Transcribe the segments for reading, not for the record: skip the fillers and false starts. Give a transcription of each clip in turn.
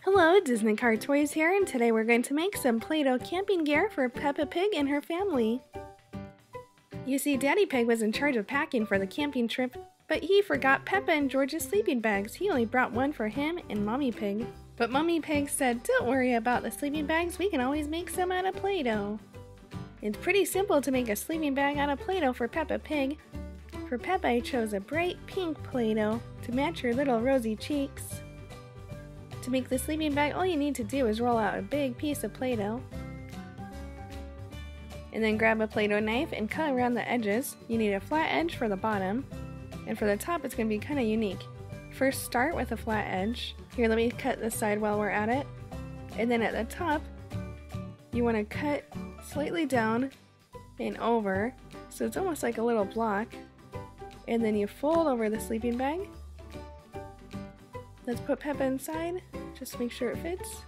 Hello, Disney Car Toys here, and today we're going to make some Play-Doh camping gear for Peppa Pig and her family. You see, Daddy Pig was in charge of packing for the camping trip, but he forgot Peppa and George's sleeping bags. He only brought one for him and Mommy Pig. But Mommy Pig said, "Don't worry about the sleeping bags, we can always make some out of Play-Doh." It's pretty simple to make a sleeping bag out of Play-Doh for Peppa Pig. For Peppa, I chose a bright pink Play-Doh to match her little rosy cheeks. To make the sleeping bag, all you need to do is roll out a big piece of Play-Doh. And then grab a Play-Doh knife and cut around the edges. You need a flat edge for the bottom. And for the top, it's going to be kind of unique. First, start with a flat edge. Here, let me cut this side while we're at it. And then at the top, you want to cut slightly down and over. So it's almost like a little block. And then you fold over the sleeping bag. Let's put Peppa inside, just to make sure it fits.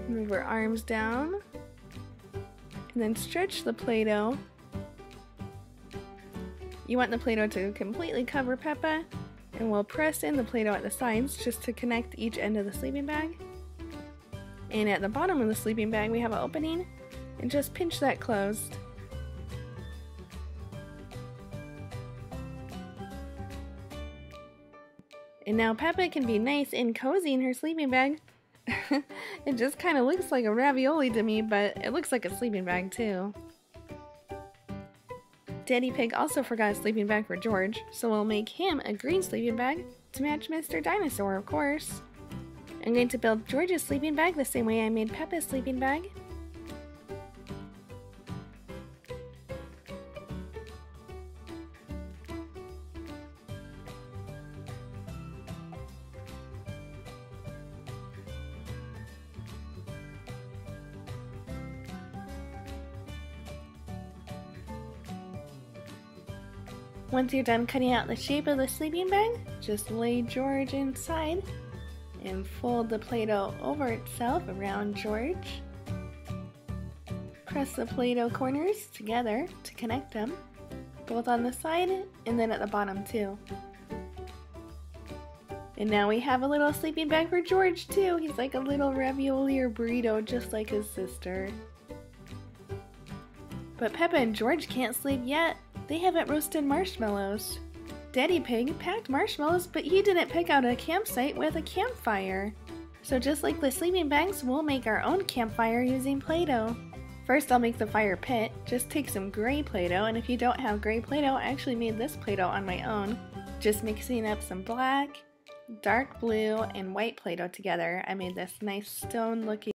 Move her arms down. And then stretch the Play-Doh. You want the Play-Doh to completely cover Peppa, and we'll press in the Play-Doh at the sides just to connect each end of the sleeping bag. And at the bottom of the sleeping bag we have an opening, and just pinch that closed. And now Peppa can be nice and cozy in her sleeping bag. It just kind of looks like a ravioli to me, but it looks like a sleeping bag too. Daddy Pig also forgot a sleeping bag for George, so we'll make him a green sleeping bag to match Mr. Dinosaur, of course. I'm going to build George's sleeping bag the same way I made Peppa's sleeping bag. Once you're done cutting out the shape of the sleeping bag, just lay George inside and fold the Play-Doh over itself around George. Press the Play-Doh corners together to connect them, both on the side and then at the bottom too. And now we have a little sleeping bag for George too. He's like a little ravioli or burrito just like his sister. But Peppa and George can't sleep yet. They haven't roasted marshmallows. Daddy Pig packed marshmallows, but he didn't pick out a campsite with a campfire. So just like the sleeping bags, we'll make our own campfire using Play-Doh. First, I'll make the fire pit. Just take some gray Play-Doh, and if you don't have gray Play-Doh, I actually made this Play-Doh on my own. Just mixing up some black, dark blue, and white Play-Doh together. I made this nice stone looking